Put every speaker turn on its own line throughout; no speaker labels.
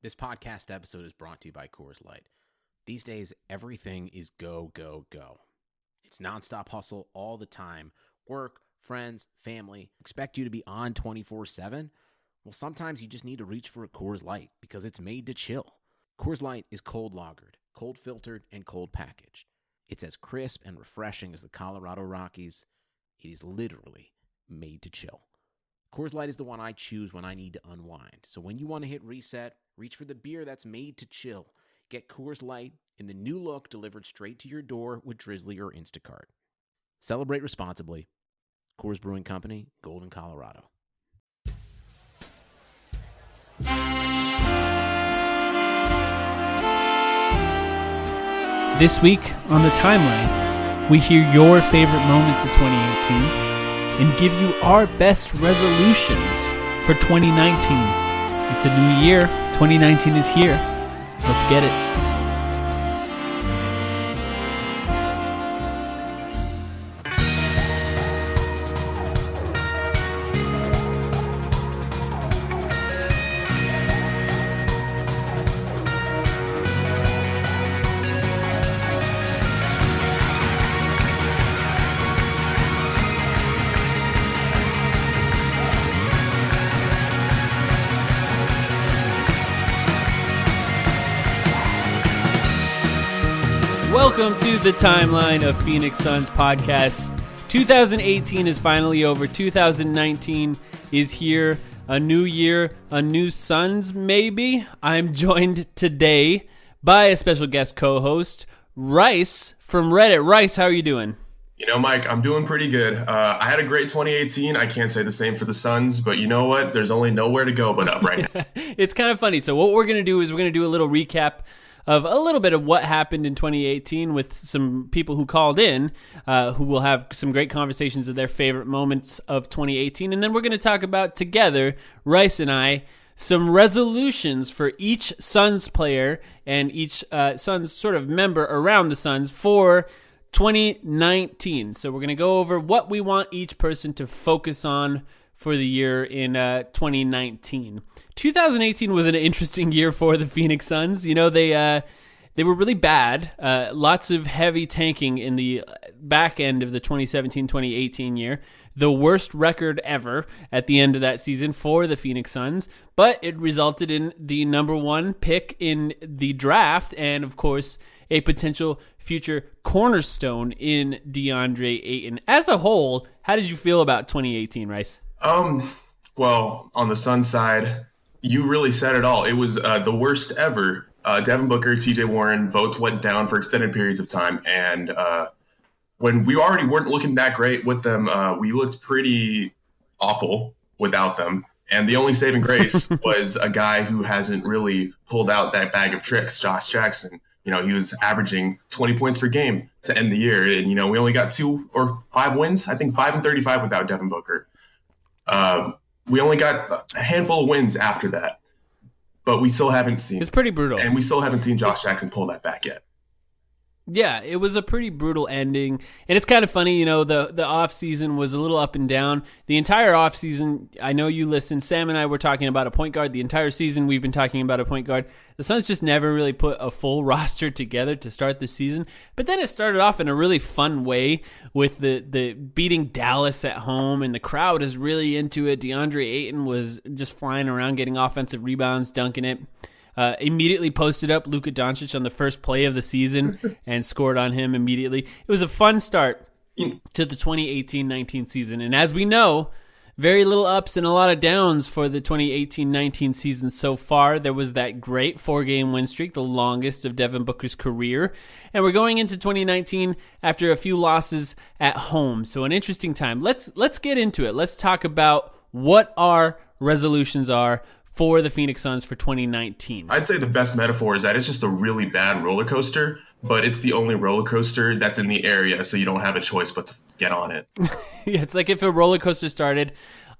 This podcast episode is brought to you by Coors Light. These days, everything is go, go, go. It's nonstop hustle all the time. Work, friends, family, expect you to be on 24/7. Well, sometimes you just need to reach for a Coors Light because it's made to chill. Coors Light is cold lagered, cold filtered, and cold packaged. It's as crisp and refreshing as the Colorado Rockies. It is literally made to chill. Coors Light is the one I choose when I need to unwind. So when you want to hit reset, reach for the beer that's made to chill. Get Coors Light in the new look delivered straight to your door with Drizzly or Instacart. Celebrate responsibly. Coors Brewing Company, Golden, Colorado.
This week on the timeline, we hear your favorite moments of 2018 and give you our best resolutions for 2019. It's a new year. 2019 is here. Let's get it. Welcome to the timeline of Phoenix Suns podcast. 2018 is finally over. 2019 is here. A new year, a new Suns, maybe. I'm joined today by a special guest co-host, Rice from Reddit. Rice, how are you doing?
You know, Mike, I'm doing pretty good. I had a great 2018. I can't say the same for the Suns, but you know what? There's only nowhere to go but up right now.
It's kind of funny. So what we're going to do is we're going to do a little recap of a little bit of what happened in 2018 with some people who called in, who will have some great conversations of their favorite moments of 2018. And then we're going to talk about together, Rice and I, some resolutions for each Suns player and each Suns sort of member around the Suns for 2019. So we're going to go over what we want each person to focus on for the year in 2019. 2018 was an interesting year for the Phoenix Suns. You know, they were really bad. Lots of heavy tanking in the back end of the 2017-2018 year. The worst record ever at the end of that season for the Phoenix Suns, but it resulted in the number one pick in the draft and, of course, a potential future cornerstone in DeAndre Ayton. As a whole, how did you feel about 2018, Rice?
Well, on the Suns side, you really said it all. It was the worst ever. Devin Booker, TJ Warren both went down for extended periods of time. And when we already weren't looking that great with them, we looked pretty awful without them. And the only saving grace was a guy who hasn't really pulled out that bag of tricks, Josh Jackson. You know, he was averaging 20 points per game to end the year. And, you know, we only got 2 or 5 wins. I think 5 and 35 without Devin Booker. We only got a handful of wins after that, but we still haven't seen.
It's pretty brutal.
And we still haven't seen Josh Jackson pull that back yet.
Yeah, it was a pretty brutal ending. And it's kind of funny, you know, the offseason was a little up and down. The entire offseason, I know you listened, Sam and I were talking about a point guard. The entire season we've been talking about a point guard. The Suns just never really put a full roster together to start the season. But then it started off in a really fun way with the beating Dallas at home, and the crowd is really into it. DeAndre Ayton was just flying around, getting offensive rebounds, dunking it. Immediately posted up Luka Doncic on the first play of the season and scored on him immediately. It was a fun start to the 2018-19 season. And as we know, very little ups and a lot of downs for the 2018-19 season so far. There was that great 4-game win streak, the longest of Devin Booker's career. And we're going into 2019 after a few losses at home. So an interesting time. Let's get into it. Let's talk about what our resolutions are for the Phoenix Suns for 2019.
I'd say the best metaphor is that it's just a really bad roller coaster, but it's the only roller coaster that's in the area, so you don't have a choice but to get on it.
Yeah, it's like if a roller coaster started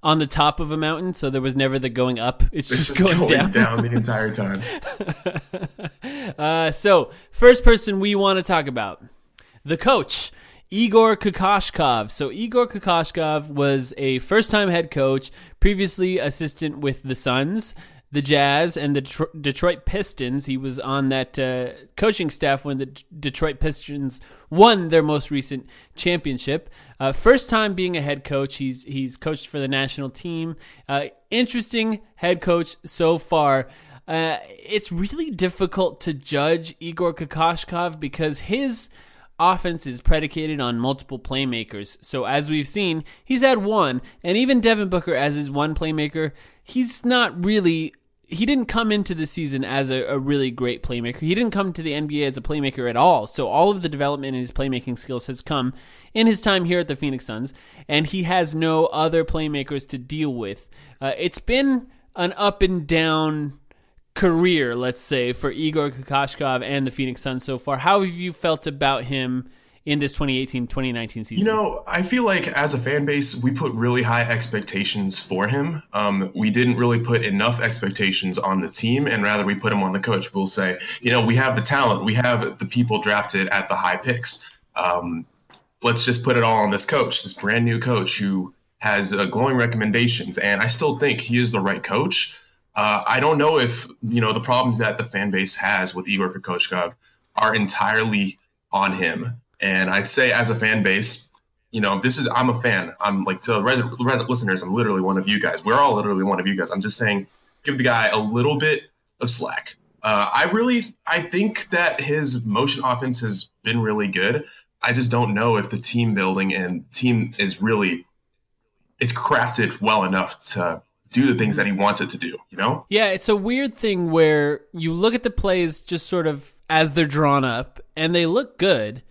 on the top of a mountain, so there was never the going up. It's just going down
the entire time.
So, first person we want to talk about, the coach, Igor Kokoshkov. So Igor Kokoshkov was a first-time head coach, previously assistant with the Suns. the Jazz and the Detroit Pistons. He was on that coaching staff when the Detroit Pistons won their most recent championship. First time being a head coach. He's coached for the national team. Interesting head coach so far. It's really difficult to judge Igor Kokoshkov because his offense is predicated on multiple playmakers. So as we've seen, he's had one, and even Devin Booker as his one playmaker, he didn't come into the season as a really great playmaker. He didn't come to the NBA as a playmaker at all. So all of the development in his playmaking skills has come in his time here at the Phoenix Suns, and he has no other playmakers to deal with. It's been an up and down career, let's say, for Igor Kokoshkov and the Phoenix Suns so far. How have you felt about him in this 2018-2019 season?
You know, I feel like as a fan base, we put really high expectations for him. We didn't really put enough expectations on the team, and rather we put them on the coach. We'll say, you know, we have the talent. We have the people drafted at the high picks. Let's just put it all on this coach, this brand new coach who has glowing recommendations. And I still think he is the right coach. I don't know if, you know, the problems that the fan base has with Igor Kokoshkov are entirely on him. And I'd say as a fan base, you know, I'm a fan. I'm like, to Reddit listeners, I'm literally one of you guys. We're all literally one of you guys. I'm just saying, give the guy a little bit of slack. I think that his motion offense has been really good. I just don't know if the team building and team is really, it's crafted well enough to do the things that he wants it to do, you know?
Yeah, it's a weird thing where you look at the plays just sort of as they're drawn up, and they look good.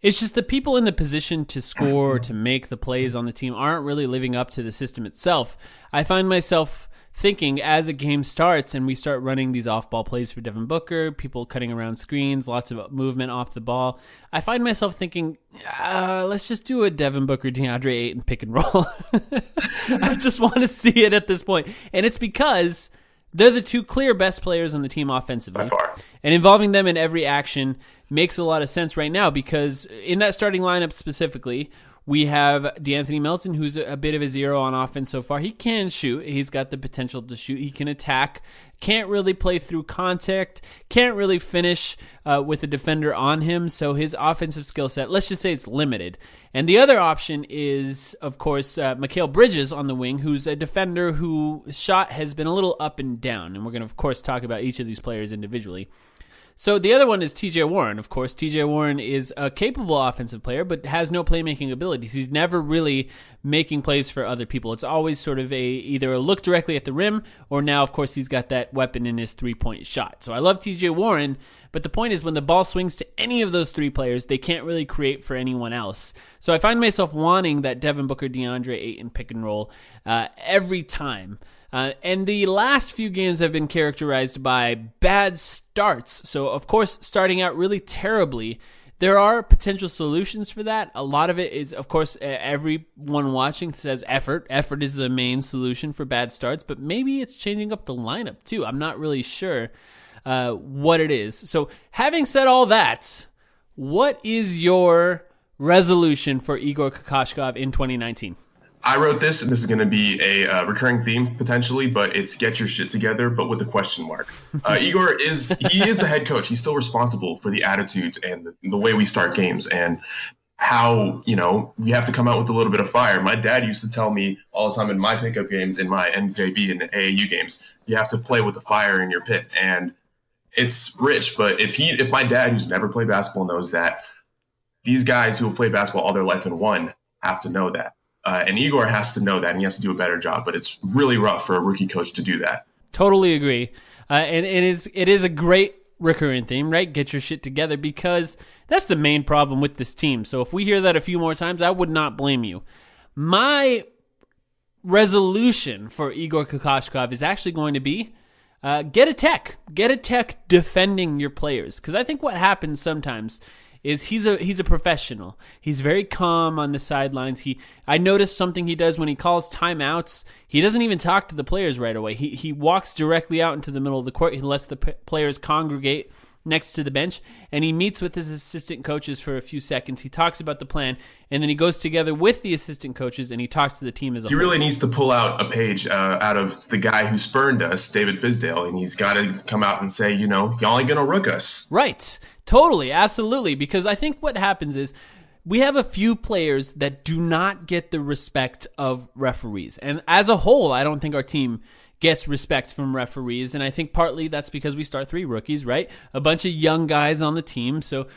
It's just the people in the position to score or to make the plays on the team aren't really living up to the system itself. I find myself thinking as a game starts and we start running these off-ball plays for Devin Booker, people cutting around screens, lots of movement off the ball, I find myself thinking, let's just do a Devin Booker, DeAndre Ayton pick and roll. I just want to see it at this point. And it's because they're the two clear best players on the team offensively.
By far.
And involving them in every action makes a lot of sense right now because in that starting lineup specifically, we have DeAnthony Melton, who's a bit of a zero on offense so far. He can shoot. He's got the potential to shoot. He can attack. Can't really play through contact. Can't really finish with a defender on him. So his offensive skill set, let's just say it's limited. And the other option is, of course, Mikal Bridges on the wing, who's a defender whose shot has been a little up and down. And we're going to, of course, talk about each of these players individually. So the other one is TJ Warren, of course. TJ Warren is a capable offensive player, but has no playmaking abilities. He's never really making plays for other people. It's always sort of either a look directly at the rim, or now, of course, he's got that weapon in his three-point shot. So I love TJ Warren, but the point is when the ball swings to any of those three players, they can't really create for anyone else. So I find myself wanting that Devin Booker, DeAndre Ayton pick and roll every time. And the last few games have been characterized by bad starts. So, of course, starting out really terribly. There are potential solutions for that. A lot of it is, of course, everyone watching says effort. Effort is the main solution for bad starts, but maybe it's changing up the lineup too. I'm not really sure what it is. So, having said all that, what is your resolution for Igor Kokoshkov in 2019?
I wrote this, and this is going to be a recurring theme potentially, but it's get your shit together, but with a question mark. Igor is the head coach. He's still responsible for the attitudes and the way we start games and how, you know, we have to come out with a little bit of fire. My dad used to tell me all the time in my pickup games, in my NJB and AAU games, you have to play with the fire in your pit. And it's rich, but if my dad, who's never played basketball, knows that, these guys who have played basketball all their life and won have to know that. And Igor has to know that, and he has to do a better job. But it's really rough for a rookie coach to do that.
Totally agree. And it is a great recurring theme, right? Get your shit together, because that's the main problem with this team. So if we hear that a few more times, I would not blame you. My resolution for Igor Kokoshkov is actually going to be get a tech defending your players. Because I think what happens sometimes is he's a professional. He's very calm on the sidelines. I noticed something he does when he calls timeouts. He doesn't even talk to the players right away. He walks directly out into the middle of the court. He lets the players congregate. next to the bench, and he meets with his assistant coaches for a few seconds. He talks about the plan, and then he goes together with the assistant coaches, and he talks to the team as a whole.
He really needs to pull out a page out of the guy who spurned us, David Fizdale, and he's got to come out and say, y'all ain't going to rook us.
Right. Totally. Absolutely. Because I think what happens is, we have a few players that do not get the respect of referees. And as a whole, I don't think our team gets respect from referees. And I think partly that's because we start 3 rookies, right? A bunch of young guys on the team. So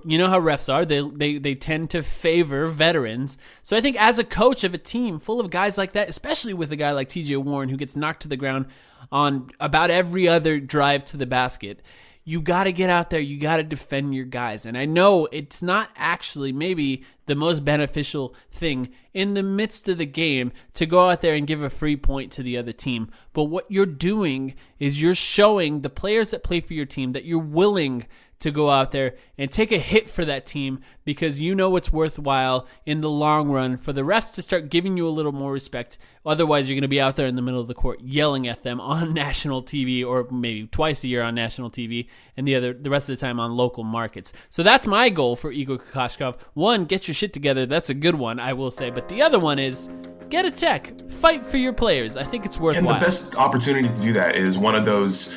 you know how refs are. They tend to favor veterans. So I think as a coach of a team full of guys like that, especially with a guy like TJ Warren who gets knocked to the ground on about every other drive to the basket, you got to get out there. You got to defend your guys. And I know it's not actually maybe the most beneficial thing in the midst of the game to go out there and give a free point to the other team. But what you're doing is you're showing the players that play for your team that you're willing to go out there and take a hit for that team because you know it's worthwhile in the long run for the rest to start giving you a little more respect. Otherwise, you're going to be out there in the middle of the court yelling at them on national TV, or maybe twice a year on national TV, and the rest of the time on local markets. So that's my goal for Igor Kokoshkov. One, get your shit together. That's a good one, I will say. But the other one is get a check. Fight for your players. I think it's worthwhile.
And the best opportunity to do that is one of those,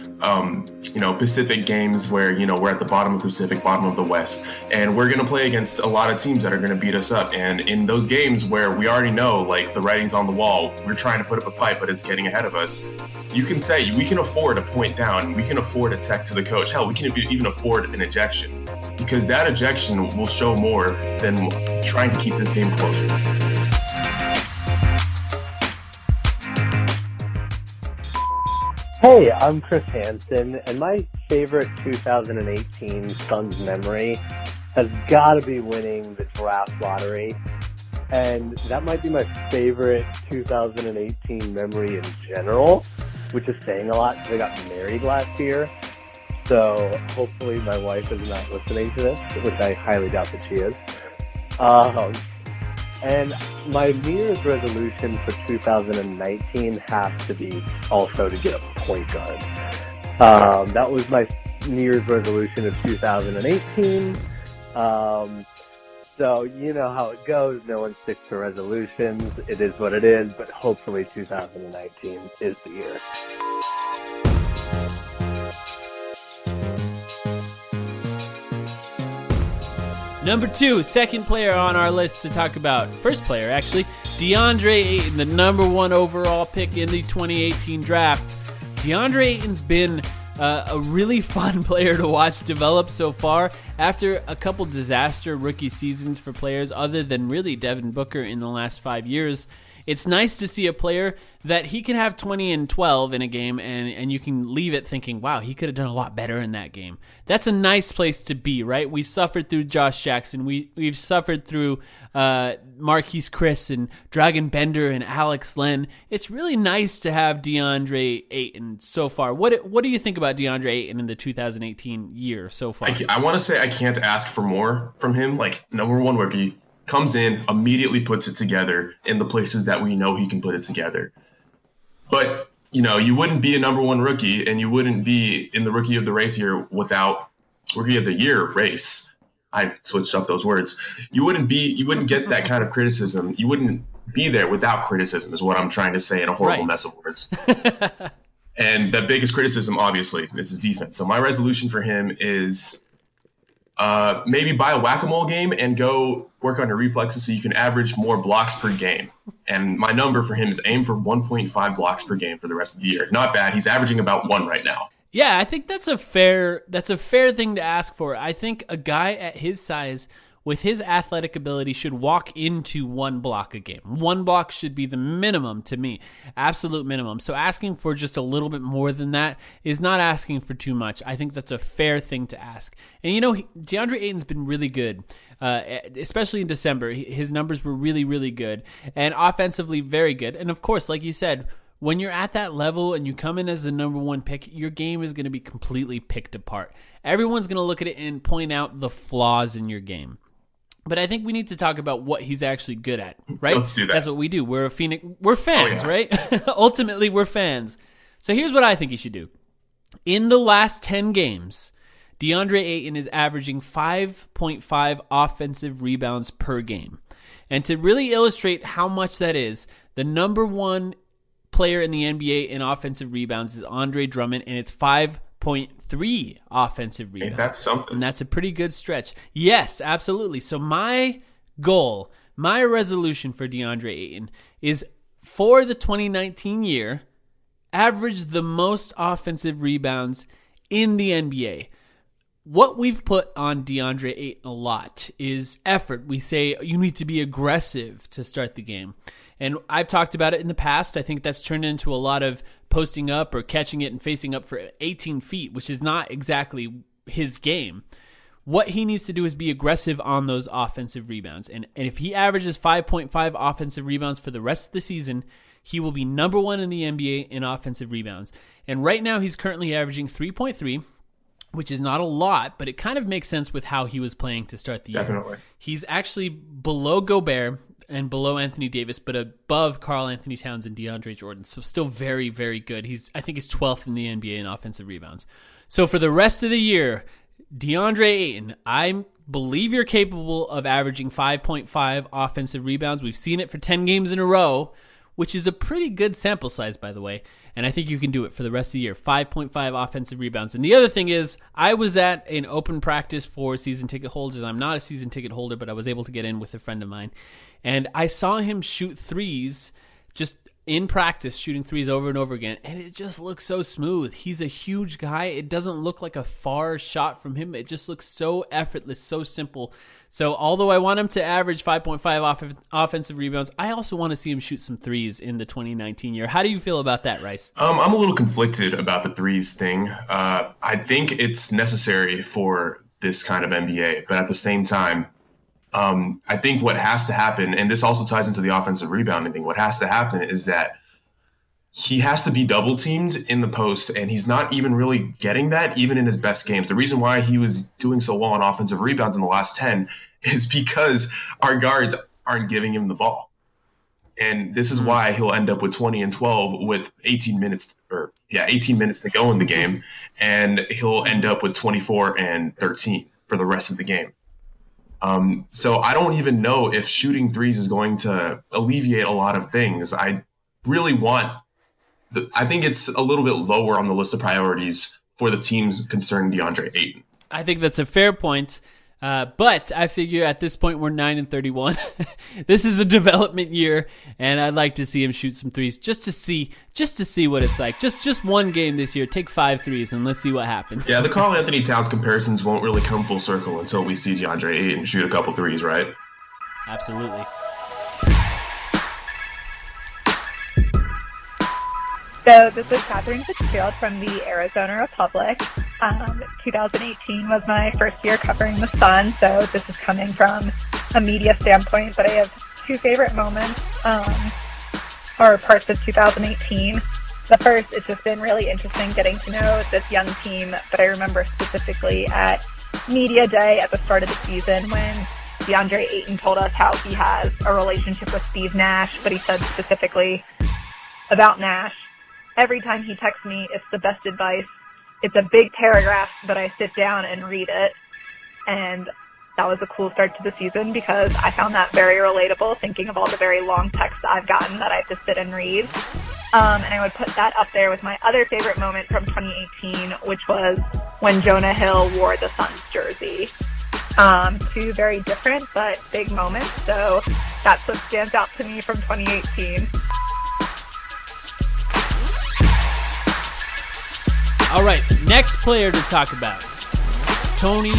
Pacific games where, we're at the bottom of the Pacific, bottom of the West, and we're going to play against a lot of teams that are going to beat us up. And in those games where we already know, like, the writing's on the wall, we're trying to put up a fight, but it's getting ahead of us, you can say, we can afford a point down. We can afford a tech to the coach. Hell, we can even afford an ejection, because that ejection will show more than trying to keep this game closer.
Hey, I'm Kris Hanson, and my favorite 2018 Suns memory has got to be winning the draft lottery. And that might be my favorite 2018 memory in general, which is saying a lot because I got married last year. So hopefully my wife is not listening to this, which I highly doubt that she is. And my New Year's resolution for 2019 has to be also to get a point guard. That was my New Year's resolution of 2018. So you know how it goes. No one sticks to resolutions. It is what it is, but hopefully 2019 is the year.
Number 2, second player on our list to talk about. First player, actually, DeAndre Ayton, the number 1 overall pick in the 2018 draft. DeAndre Ayton's been a really fun player to watch develop so far. After a couple disaster rookie seasons for players other than really Devin Booker in the last 5 years, it's nice to see a player that he can have 20 and 12 in a game and you can leave it thinking, wow, he could have done a lot better in that game. That's a nice place to be, right? We've suffered through Josh Jackson. We've suffered through Marquise Chris and Dragan Bender and Alex Len. It's really nice to have DeAndre Ayton so far. What do you think about DeAndre Ayton in the 2018 year so far?
I want to say I can't ask for more from him. Like, number 1 rookie, comes in, immediately puts it together in the places that we know he can put it together. But, you wouldn't be a number 1 rookie and you wouldn't be in the rookie of the race year without rookie of the year race. I switched up those words. You wouldn't get that kind of criticism. You wouldn't be there without criticism is what I'm trying to say in a horrible mess of words. And the biggest criticism, obviously, is his defense. So my resolution for him is maybe buy a whack-a-mole game and go work on your reflexes so you can average more blocks per game. And my number for him is aim for 1.5 blocks per game for the rest of the year. Not bad. He's averaging about 1 right now.
Yeah, I think that's a fair thing to ask for. I think a guy at his size with his athletic ability should walk into 1 block a game. 1 block should be the minimum to me, absolute minimum. So asking for just a little bit more than that is not asking for too much. I think that's a fair thing to ask. And DeAndre Ayton's been really good, especially in December. His numbers were really, really good, and offensively very good. And of course, like you said, when you're at that level and you come in as the number 1 pick, your game is going to be completely picked apart. Everyone's going to look at it and point out the flaws in your game. But I think we need to talk about what he's actually good at, right?
Let's do that.
That's what we do. We're fans, right? Ultimately, we're fans. So here's what I think he should do. In the last 10 games, DeAndre Ayton is averaging 5.5 offensive rebounds per game. And to really illustrate how much that is, the number one player in the NBA in offensive rebounds is Andre Drummond, and it's 5.3 offensive rebounds.
Ain't that something?
And that's a pretty good stretch. Yes, absolutely. So my goal, my resolution for DeAndre Ayton is for the 2019 year, average the most offensive rebounds in the NBA. What we've put on DeAndre Ayton a lot is effort. We say you need to be aggressive to start the game. And I've talked about it in the past. I think that's turned into a lot of posting up or catching it and facing up for 18 feet, which is not exactly his game. What he needs to do is be aggressive on those offensive rebounds. And if he averages 5.5 offensive rebounds for the rest of the season, he will be number one in the NBA in offensive rebounds. And right now he's currently averaging 3.3, which is not a lot, but it kind of makes sense with how he was playing to start the year.
Definitely.
He's actually below Gobert and below Anthony Davis, but above Karl Anthony Towns and DeAndre Jordan. So still very, very good. I think he's 12th in the NBA in offensive rebounds. So for the rest of the year, DeAndre Ayton, I believe you're capable of averaging 5.5 offensive rebounds. We've seen it for 10 games in a row, which is a pretty good sample size, by the way. And I think you can do it for the rest of the year. 5.5 offensive rebounds. And the other thing is, I was at an open practice for season ticket holders. I'm not a season ticket holder, but I was able to get in with a friend of mine. And I saw him shoot threes just in practice, shooting threes over and over again. And it just looks so smooth. He's a huge guy. It doesn't look like a far shot from him. It just looks so effortless, so simple. So although I want him to average 5.5 offensive rebounds, I also want to see him shoot some threes in the 2019 year. How do you feel about that, Rice?
I'm a little conflicted about the threes thing. I think it's necessary for this kind of NBA, but at the same time, I think what has to happen, and this also ties into the offensive rebounding thing, what has to happen is that he has to be double teamed in the post, and he's not even really getting that even in his best games. The reason why he was doing so well on offensive rebounds in the last 10 is because our guards aren't giving him the ball. And this is why he'll end up with 20 and 12 with 18 minutes to go in the game, and he'll end up with 24 and 13 for the rest of the game. So I don't even know if shooting threes is going to alleviate a lot of things. I think it's a little bit lower on the list of priorities for the teams concerning DeAndre Ayton.
I think that's a fair point. But I figure at this point we're 9-31. This is a development year, and I'd like to see him shoot some threes just to see what it's like. Just one game this year. Take 5 threes and let's see what happens.
Yeah, the Karl Anthony Towns comparisons won't really come full circle until we see DeAndre Ayton shoot a couple threes, right?
Absolutely.
So this is Katherine Fitzgerald from the Arizona Republic. 2018 was my first year covering the Sun, so this is coming from a media standpoint, but I have 2 favorite moments, or parts of 2018. The first, it's just been really interesting getting to know this young team, but I remember specifically at Media Day at the start of the season when DeAndre Ayton told us how he has a relationship with Steve Nash, but he said specifically about Nash, every time he texts me, it's the best advice. It's a big paragraph, but I sit down and read it. And that was a cool start to the season because I found that very relatable, thinking of all the very long texts I've gotten that I have to sit and read. And I would put that up there with my other favorite moment from 2018, which was when Jonah Hill wore the Suns jersey. 2 very different but big moments, so that's what stands out to me from 2018.
All right, next player to talk about, Tony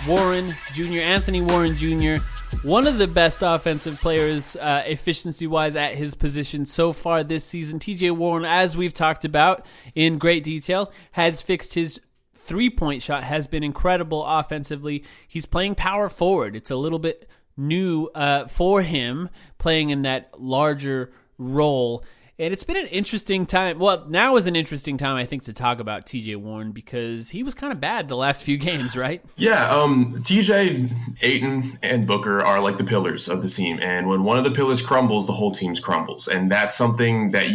Warren Jr., Anthony Warren Jr., one of the best offensive players efficiency-wise at his position so far this season. TJ Warren, as we've talked about in great detail, has fixed his three-point shot, has been incredible offensively. He's playing power forward. It's a little bit new for him, playing in that larger role. And it's been an interesting time. Well, now is an interesting time, I think, to talk about TJ Warren because he was kind of bad the last few games, right?
Yeah, TJ, Ayton, and Booker are like the pillars of the team. And when one of the pillars crumbles, the whole team crumbles. And that's something that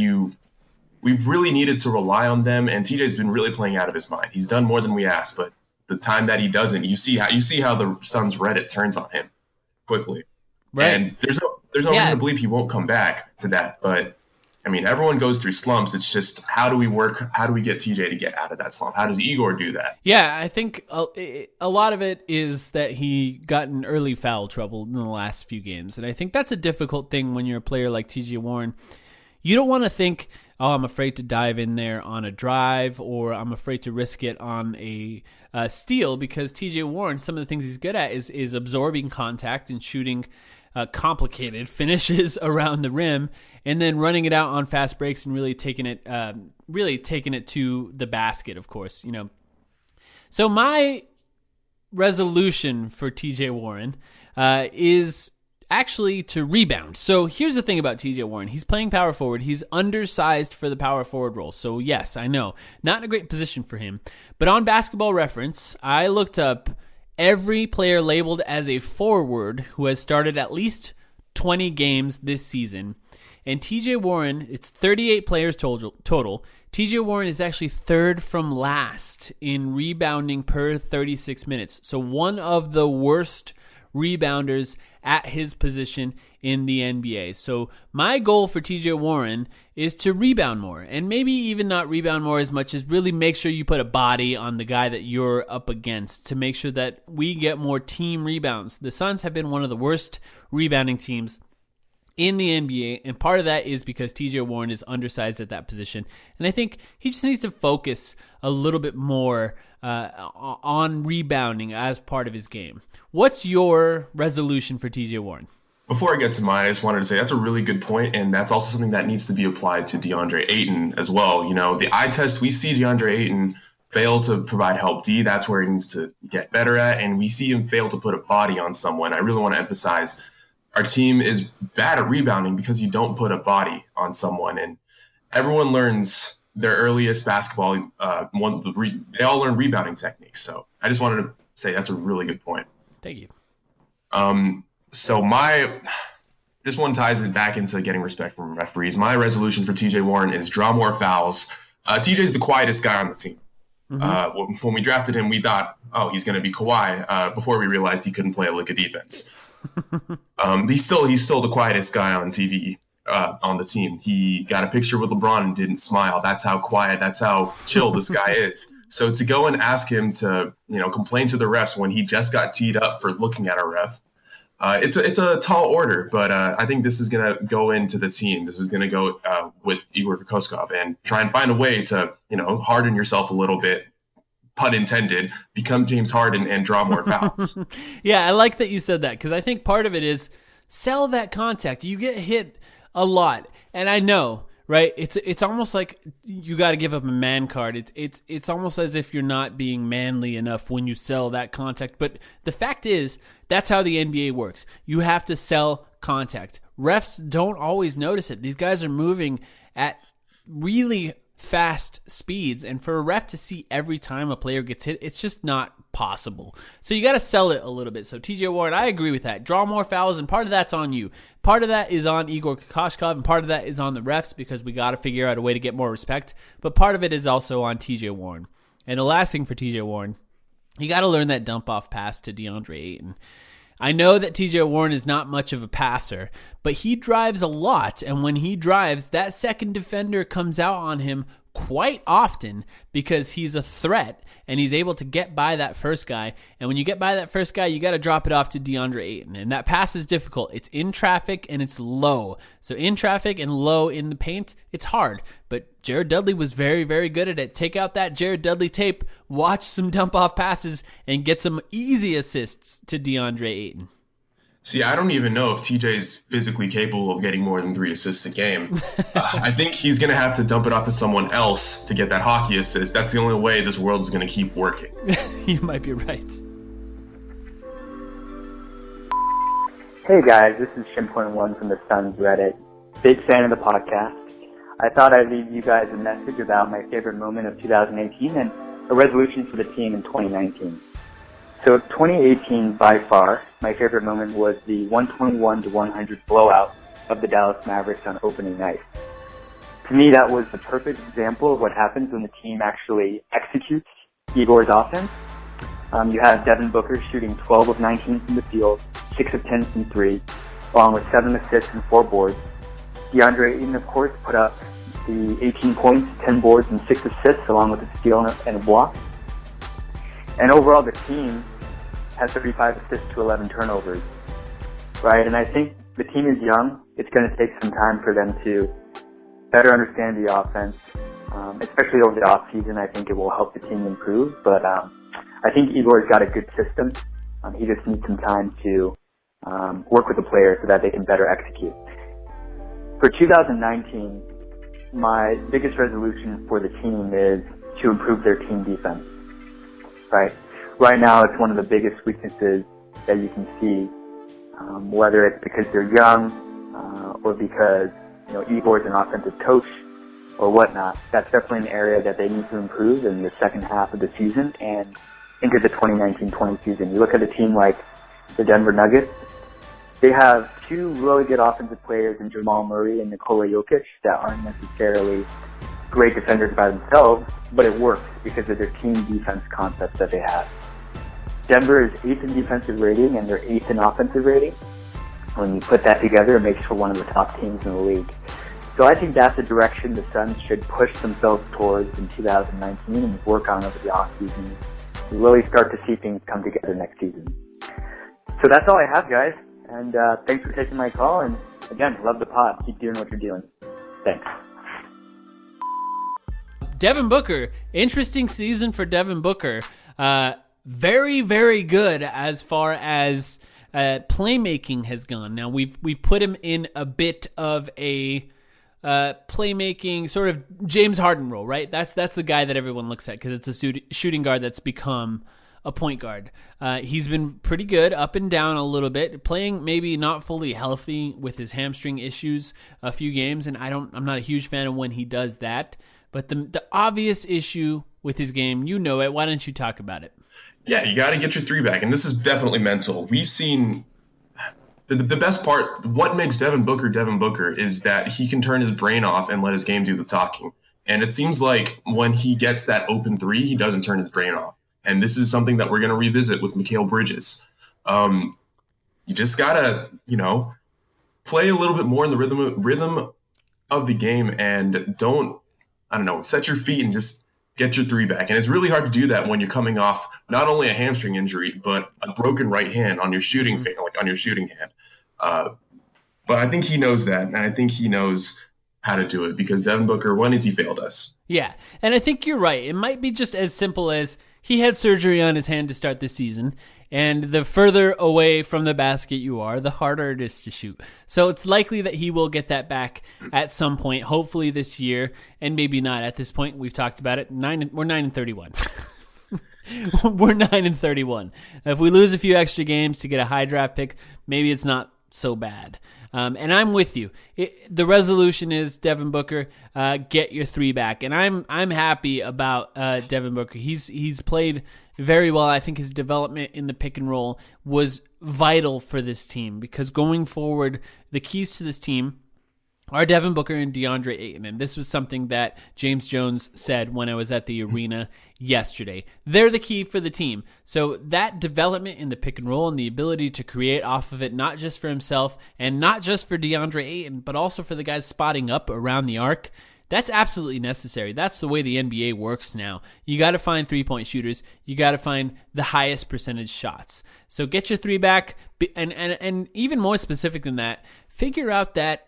we've really needed to rely on them. And TJ's been really playing out of his mind. He's done more than we asked, but the time that he doesn't, you see how the Suns Reddit turns on him quickly. Right. And there's no reason to believe he won't come back to that. But I mean, everyone goes through slumps. It's just, how do we get TJ to get out of that slump? How does Igor do that?
Yeah, I think a lot of it is that he got in early foul trouble in the last few games. And I think that's a difficult thing when you're a player like TJ Warren. You don't want to think, oh, I'm afraid to dive in there on a drive, or I'm afraid to risk it on a steal, because TJ Warren, some of the things he's good at is absorbing contact and shooting complicated finishes around the rim, and then running it out on fast breaks and really taking it to the basket, of course. So my resolution for TJ Warren is actually to rebound. So here's the thing about TJ Warren. He's playing power forward. He's undersized for the power forward role. So yes, I know, not in a great position for him. But on Basketball Reference, I looked up every player labeled as a forward who has started at least 20 games this season. And TJ Warren, it's 38 players total. TJ Warren is actually third from last in rebounding per 36 minutes. So one of the worst rebounders at his position in the NBA. So my goal for TJ Warren is to rebound more, and maybe even not rebound more as much as really make sure you put a body on the guy that you're up against to make sure that we get more team rebounds. The Suns have been one of the worst rebounding teams in the NBA, and part of that is because TJ Warren is undersized at that position. And I think he just needs to focus a little bit more on rebounding as part of his game. What's your resolution for TJ Warren?
Before I get to mine, I just wanted to say that's a really good point, and that's also something that needs to be applied to DeAndre Ayton as well. The eye test, we see DeAndre Ayton fail to provide help D. That's where he needs to get better at, and we see him fail to put a body on someone. I really want to emphasize our team is bad at rebounding because you don't put a body on someone, and everyone learns their earliest basketball. They all learn rebounding techniques. So I just wanted to say that's a really good point.
Thank you.
So this one ties it back into getting respect from referees. My resolution for TJ Warren is draw more fouls. TJ's the quietest guy on the team. Mm-hmm. When we drafted him, we thought, he's going to be Kawhi, before we realized he couldn't play a lick of defense. He's still the quietest guy on TV, on the team. He got a picture with LeBron and didn't smile. That's how quiet, that's how chill this guy is. So to go and ask him to, complain to the refs when he just got teed up for looking at a ref, it's a tall order, but I think this is going to go into the team. This is going to go with Igor Kokoskov and try and find a way to, harden yourself a little bit, pun intended, become James Harden and draw more fouls.
Yeah, I like that you said that, because I think part of it is sell that contact. You get hit a lot, and I know, right? It's almost like you got to give up a man card. It's almost as if you're not being manly enough when you sell that contact. But the fact is, that's how the NBA works. You have to sell contact. Refs don't always notice it. These guys are moving at really fast speeds, and for a ref to see every time a player gets hit, it's just not possible. So you got to sell it a little bit. So TJ Warren, I agree with that. Draw more fouls, and part of that's on you. Part of that is on Igor Kokoskov, and part of that is on the refs, because we got to figure out a way to get more respect. But part of it is also on TJ Warren. And the last thing for TJ Warren, you got to learn that dump-off pass to DeAndre Ayton. I know that TJ Warren is not much of a passer, but he drives a lot, and when he drives, that second defender comes out on him quite often because he's a threat, and he's able to get by that first guy. And when you get by that first guy, you got to drop it off to DeAndre Ayton, and that pass is difficult. It's in traffic, and it's low. So in traffic and low in the paint, it's hard, but Jared Dudley was very, very good at it. Take out that Jared Dudley tape, watch some dump-off passes, and get some easy assists to DeAndre Ayton.
See, I don't even know if TJ's physically capable of getting more than 3 assists a game. I think he's going to have to dump it off to someone else to get that hockey assist. That's the only way this world is going to keep working.
You might be right.
Hey guys, this is Xinpoint1 from the Suns Reddit. Big fan of the podcast. I thought I'd leave you guys a message about my favorite moment of 2018 and a resolution for the team in 2019. So 2018, by far, my favorite moment was the 121-100 blowout of the Dallas Mavericks on opening night. To me, that was the perfect example of what happens when the team actually executes Igor's offense.
You have Devin Booker shooting 12 of 19 from the field, 6 of 10 from 3, along with 7 assists and 4 boards. DeAndre Ayton, of course, put up the 18 points, 10 boards, and 6 assists, along with a steal and a block. And overall, the team has 35 assists to 11 turnovers, right? And I think the team is young. It's going to take some time for them to better understand the offense, especially over the offseason. I think it will help the team improve. But I think Igor's got a good system. He just needs some time to work with the players so that they can better execute. For 2019, my biggest resolution for the team is to improve their team defense. Right now, it's one of the biggest weaknesses that you can see, whether it's because they're young or because Igor's an offensive coach or whatnot. That's definitely an area that they need to improve in the second half of the season and into the 2019-20 season. You look at a team like the Denver Nuggets, they have 2 really good offensive players in Jamal Murray and Nikola Jokic that aren't necessarily great defenders by themselves, but it works because of their team defense concepts that they have. Denver is 8th in defensive rating and they're 8th in offensive rating. When you put that together, it makes for one of the top teams in the league. So I think that's the direction the Suns should push themselves towards in 2019 and work on over the offseason. You really start to see things come together next season. So that's all I have, guys. And thanks for taking my call. And again, love the pod. Keep doing what you're doing. Thanks.
Devin Booker, interesting season for Devin Booker. Very, very good as far as playmaking has gone. Now we've put him in a bit of a playmaking sort of James Harden role, right? That's the guy that everyone looks at because it's a shooting guard that's become a point guard. He's been pretty good, up and down a little bit, playing maybe not fully healthy with his hamstring issues a few games, and I'm not a huge fan of when he does that. But the obvious issue with his game, you know it. Why don't you talk about it?
Yeah, you got to get your 3 back, and this is definitely mental. We've seen the best part, what makes Devin Booker, is that he can turn his brain off and let his game do the talking. And it seems like when he gets that open 3, he doesn't turn his brain off. And this is something that we're going to revisit with Mikal Bridges. You just got to, play a little bit more in the rhythm of the game and don't, set your feet and just get your 3 back. And it's really hard to do that when you're coming off not only a hamstring injury, but a broken right hand on your shooting hand. But I think he knows that, and I think he knows how to do it because Devin Booker, when has he failed us?
Yeah, and I think you're right. It might be just as simple as he had surgery on his hand to start this season, and the further away from the basket you are, the harder it is to shoot. So it's likely that he will get that back at some point, hopefully this year, and maybe not at this point. We've talked about it. We're 9-31. We're 9-31. If we lose a few extra games to get a high draft pick, maybe it's not so bad. And I'm with you. The resolution is Devin Booker, get your 3 back, and I'm happy about Devin Booker. He's played very well. I think his development in the pick and roll was vital for this team because going forward, the keys to this team are Devin Booker and DeAndre Ayton. And this was something that James Jones said when I was at the arena yesterday. They're the key for the team. So that development in the pick and roll and the ability to create off of it, not just for himself and not just for DeAndre Ayton, but also for the guys spotting up around the arc, that's absolutely necessary. That's the way the NBA works now. You got to find 3-point shooters. You got to find the highest percentage shots. So get your 3 back. And even more specific than that, figure out that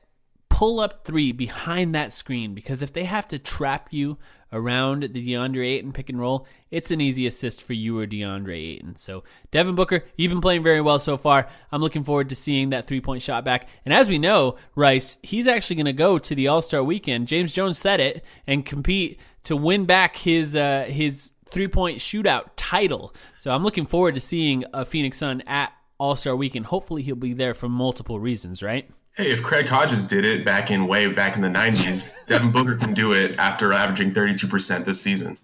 pull-up 3 behind that screen, because if they have to trap you around the DeAndre Ayton pick and roll, it's an easy assist for you or DeAndre Ayton. So Devin Booker, you've been playing very well so far. I'm looking forward to seeing that 3-point shot back. And as we know, Rice, he's actually going to go to the All-Star Weekend. James Jones said it, and compete to win back his 3-point shootout title. So I'm looking forward to seeing a Phoenix Sun at All-Star Weekend. Hopefully he'll be there for multiple reasons, right?
Hey, if Craig Hodges did it way back in the 90s, Devin Booker can do it after averaging 32% this season.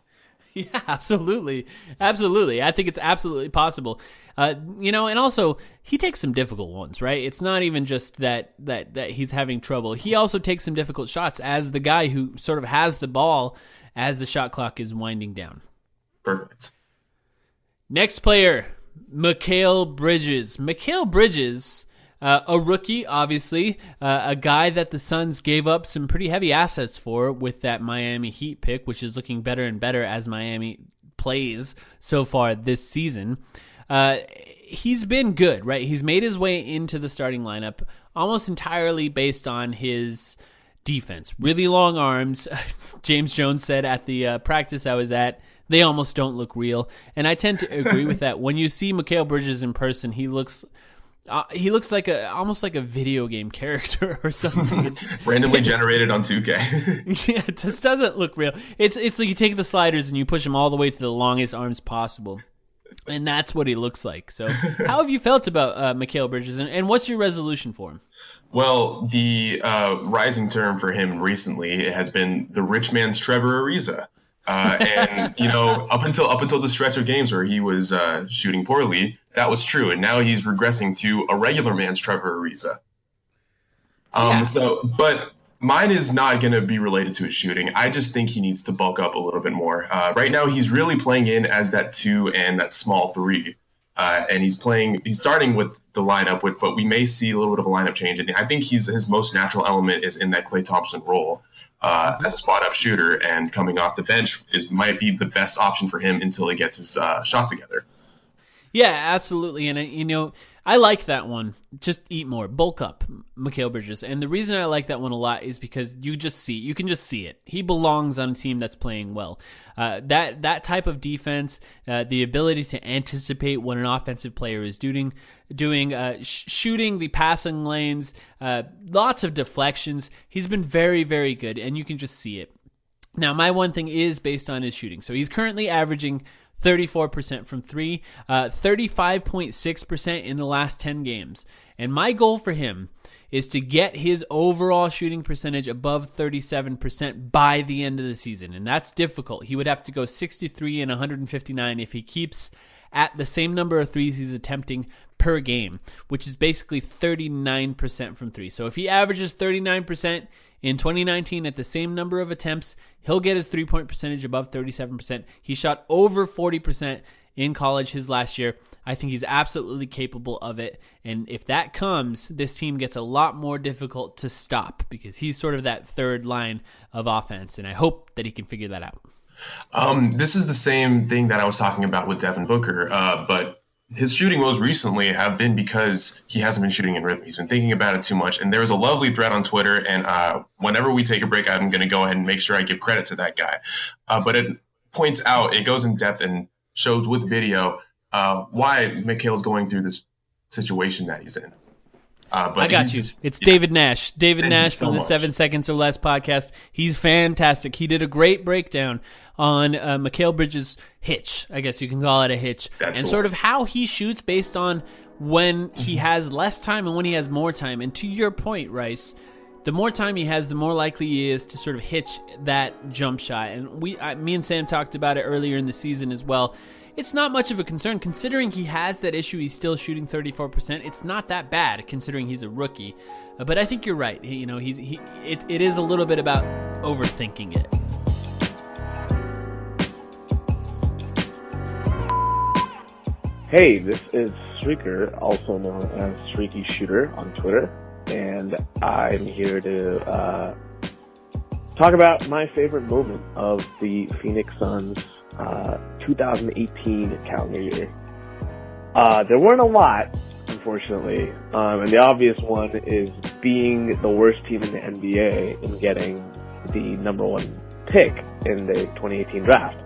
Yeah, absolutely. Absolutely. I think it's absolutely possible. And also he takes some difficult ones, right? It's not even just that he's having trouble. He also takes some difficult shots as the guy who sort of has the ball as the shot clock is winding down.
Perfect.
Next player, Mikal Bridges. Mikal Bridges, a rookie, obviously, a guy that the Suns gave up some pretty heavy assets for with that Miami Heat pick, which is looking better and better as Miami plays so far this season. He's been good, right? He's made his way into the starting lineup almost entirely based on his defense. Really long arms. James Jones said at the practice I was at, they almost don't look real. And I tend to agree with that. When you see Mikal Bridges in person, he looks like almost like a video game character or something.
Randomly generated on 2K.
Yeah, it just doesn't look real. It's like you take the sliders and you push him all the way to the longest arms possible. And that's what he looks like. So how have you felt about Mikal Bridges, and what's your resolution for him?
Well, the rising term for him recently has been the rich man's Trevor Ariza. And, you know, up until the stretch of games where he was shooting poorly, that was true. And now he's regressing to a regular man's Trevor Ariza. But mine is not going to be related to his shooting. I just think he needs to bulk up a little bit more. Right now, he's really playing in as that 2 and that small 3. And he's starting with the lineup, but we may see a little bit of a lineup change. And I think his most natural element is in that Klay Thompson role as a spot-up shooter, and coming off the bench might be the best option for him until he gets his shot together. Yeah,
absolutely. And, I like that one. Just eat more. Bulk up, Mikal Bridges. And the reason I like that one a lot is because you can just see it. He belongs on a team that's playing well. That type of defense, the ability to anticipate what an offensive player is doing, shooting the passing lanes, lots of deflections. He's been very, very good, and you can just see it. Now, my one thing is based on his shooting. So he's currently averaging 34% from 3, 35.6% in the last 10 games. And my goal for him is to get his overall shooting percentage above 37% by the end of the season. And that's difficult. He would have to go 63 and 159 if he keeps at the same number of threes he's attempting per game, which is basically 39% from 3. So if he averages 39% in 2019 at the same number of attempts, he'll get his three-point percentage above 37%. He shot over 40% in college his last year. I think he's absolutely capable of it. And if that comes, this team gets a lot more difficult to stop because he's sort of that third line of offense. And I hope that he can figure that out.
This is the same thing that I was talking about with Devin Booker, but his shooting woes recently have been because he hasn't been shooting in rhythm. He's been thinking about it too much. And there was a lovely thread on Twitter, and whenever we take a break, I'm going to go ahead and make sure I give credit to that guy. But it points out, it goes in depth and shows with video why Mikal is going through this situation that he's in.
But I got you. It's David Nash. David Nash from the 7 Seconds or Less podcast. He's fantastic. He did a great breakdown on Mikal Bridges' hitch. I guess you can call it a hitch. And sort of how he shoots based on when he has less time and when he has more time. And to your point, Rice, the more time he has, the more likely he is to sort of hitch that jump shot. And me and Sam talked about it earlier in the season as well. It's not much of a concern considering he has that issue. He's still shooting 34%. It's not that bad considering he's a rookie. But I think you're right. It is a little bit about overthinking it.
Hey, this is Sreekar, also known as Sreeky Shooter on Twitter, and I'm here to talk about my favorite moment of the Phoenix Suns 2018 calendar year. There weren't a lot, unfortunately, and the obvious one is being the worst team in the NBA and getting the number 1 pick in the 2018 draft.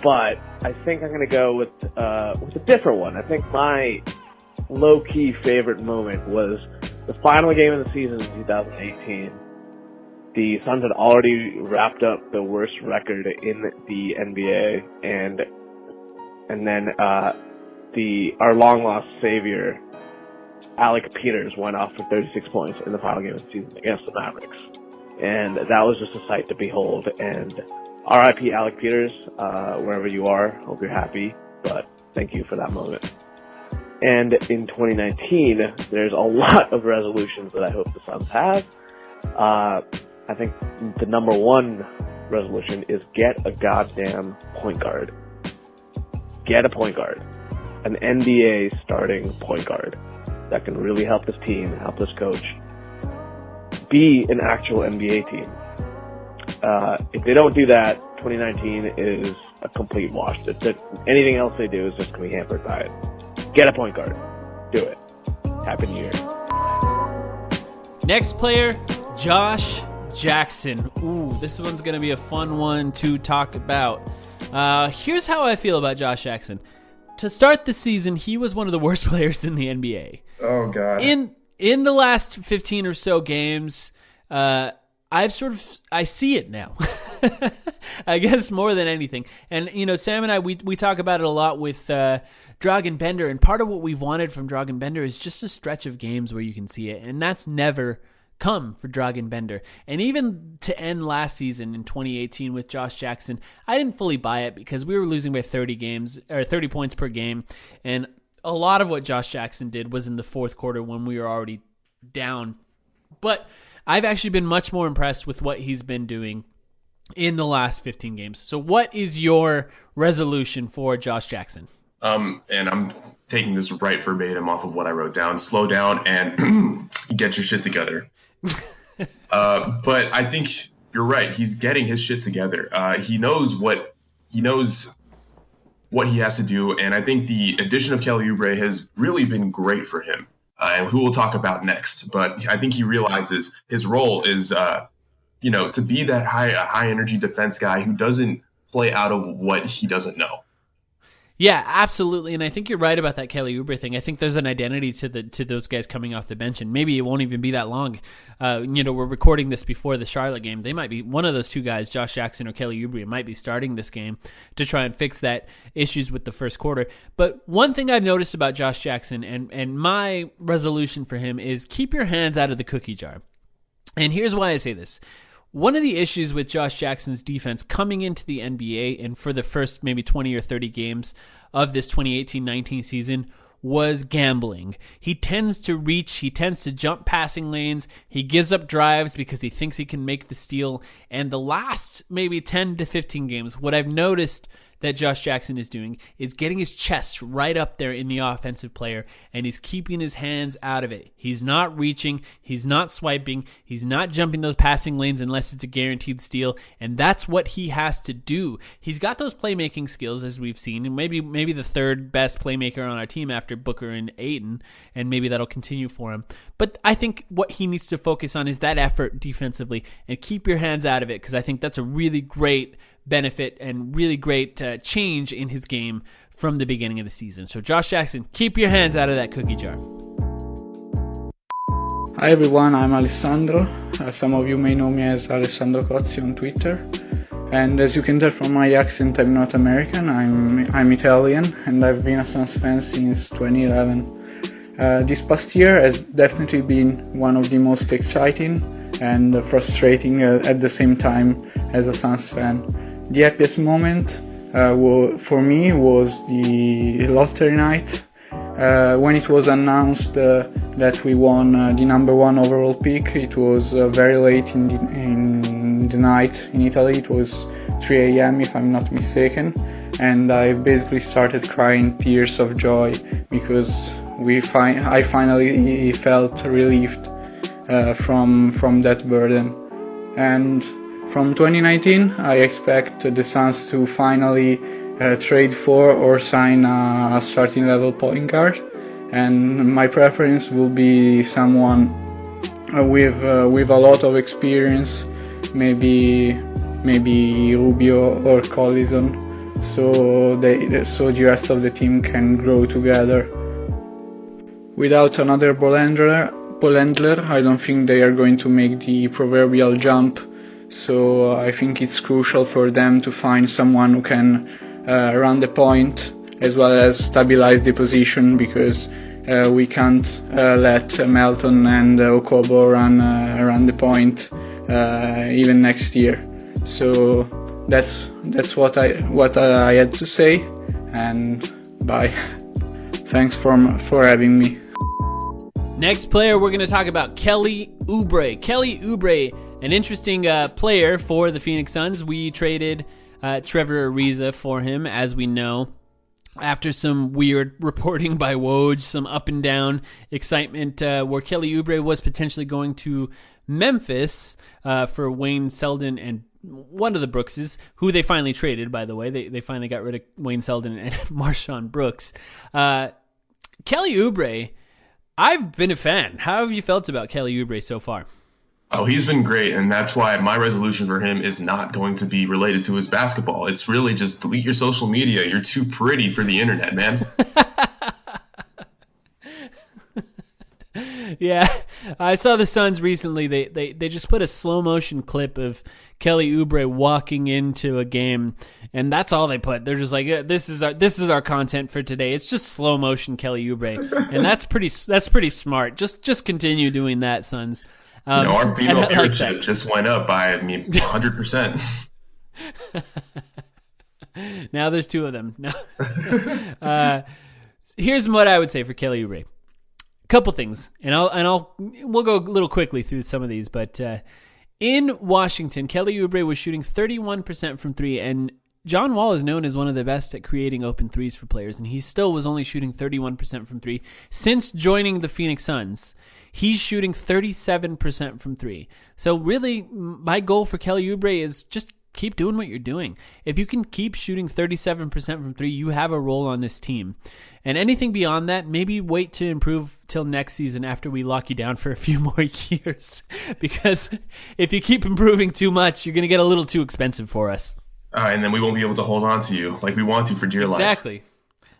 But I think I'm going to go with a different one. I think my low-key favorite moment was the final game of the season in 2018. The Suns had already wrapped up the worst record in the NBA, and then our long-lost savior, Alec Peters, went off for 36 points in the final game of the season against the Mavericks. And that was just a sight to behold. And R.I.P. Alec Peters, wherever you are, hope you're happy, but thank you for that moment. And in 2019, there's a lot of resolutions that I hope the Suns have. I think the number 1 resolution is get a goddamn point guard. get a point guard, an NBA starting point guard that can really help this team, help this coach, be an actual NBA team. If they don't do that, 2019 is a complete wash. Anything else they do is just going to be hampered by it. Get a point guard. Do it. Happy New Year.
Next player, Josh Jackson. Ooh, this one's going to be a fun one to talk about. Here's how I feel about Josh Jackson. To start the season, he was one of the worst players in the NBA.
Oh, God.
In the last 15 or so games, I see it now. I guess more than anything. And, Sam and I, we talk about it a lot with Dragan Bender, and part of what we've wanted from Dragan Bender is just a stretch of games where you can see it, and that's never come for Dragan Bender. And even to end last season in 2018 with Josh Jackson, I didn't fully buy it because we were losing by 30 points per game, and a lot of what Josh Jackson did was in the fourth quarter when we were already down. But I've actually been much more impressed with what he's been doing in the last 15 games. So what is your resolution for Josh Jackson?
And I'm taking this right verbatim off of what I wrote down. Slow down and get your shit together. But I think you're right. He's getting his shit together. He knows what he has to do. And I think the addition of Kelly Oubre has really been great for him. And who we'll talk about next. But I think he realizes his role is, to be that high energy defense guy who doesn't play out of what he doesn't know.
Yeah, absolutely. And I think you're right about that Kelly Oubre thing. I think there's an identity to those guys coming off the bench, and maybe it won't even be that long. We're recording this before the Charlotte game. They might be one of those two guys, Josh Jackson or Kelly Oubre, might be starting this game to try and fix that issues with the first quarter. But one thing I've noticed about Josh Jackson, and my resolution for him, is keep your hands out of the cookie jar. And here's why I say this. One of the issues with Josh Jackson's defense coming into the NBA and for the first maybe 20 or 30 games of this 2018-19 season was gambling. He tends to reach, he tends to jump passing lanes, he gives up drives because he thinks he can make the steal. And the last maybe 10 to 15 games, what I've noticed that Josh Jackson is doing is getting his chest right up there in the offensive player, and he's keeping his hands out of it. He's not reaching, he's not swiping, he's not jumping those passing lanes unless it's a guaranteed steal, and that's what he has to do. He's got those playmaking skills, as we've seen, and maybe the third best playmaker on our team after Booker and Ayton, and maybe that'll continue for him. But I think what he needs to focus on is that effort defensively, and keep your hands out of it, because I think that's a really great benefit and really great change in his game from the beginning of the season. So Josh Jackson, keep your hands out of that cookie jar.
Hi everyone, I'm Alessandro. Some of you may know me as Alessandro Cozzi on Twitter. And as you can tell from my accent, I'm not American, I'm Italian, and I've been a Suns fan since 2011. This past year has definitely been one of the most exciting and frustrating at the same time as a Suns fan. The happiest moment for me was the lottery night when it was announced that we won the number one overall pick. It was very late in the night in Italy. It was 3 a.m. if I'm not mistaken, and I basically started crying tears of joy because I finally felt relieved from that burden. And from 2019, I expect the Suns to finally trade for or sign a starting level point guard, and my preference will be someone with a lot of experience, maybe Rubio or Collison, so the rest of the team can grow together. Without another ball handler, I don't think they are going to make the proverbial jump. So I think it's crucial for them to find someone who can run the point as well as stabilize the position, because we can't let Melton and Okobo run the point even next year. So that's what I had to say, and bye. Thanks for having me.
Next player, we're going to talk about Kelly Oubre. Kelly Oubre, an interesting player for the Phoenix Suns. We traded Trevor Ariza for him, as we know. after some weird reporting by Woj, some up and down excitement where Kelly Oubre was potentially going to Memphis for Wayne Selden and one of the Brookses, who they finally traded, by the way. They finally got rid of Wayne Selden and Marshawn Brooks. Kelly Oubre, I've been a fan. How have you felt about Kelly Oubre so far?
Oh, he's been great, and that's why my resolution for him is not going to be related to his basketball. It's really just delete your social media. You're too pretty for the internet, man.
Yeah, I saw the Suns recently. They just put a slow motion clip of Kelly Oubre walking into a game, and that's all they put. They're just like, this is our content for today. It's just slow motion Kelly Oubre, and that's pretty smart. Just continue doing that, Suns.
Our female viewership just went up by 100%.
Now there's two of them. No. Here's what I would say for Kelly Oubre. Couple things, and we'll go a little quickly through some of these, but in Washington, Kelly Oubre was shooting 31% from three, and John Wall is known as one of the best at creating open threes for players, and he still was only shooting 31% from three. Since joining the Phoenix Suns, he's shooting 37% from three. So really, my goal for Kelly Oubre is just keep doing what you're doing. If you can keep shooting 37% from three, you have a role on this team. And anything beyond that, maybe wait to improve till next season after we lock you down for a few more years. Because if you keep improving too much, you're going to get a little too expensive for us.
And then we won't be able to hold on to you like we want to for dear life.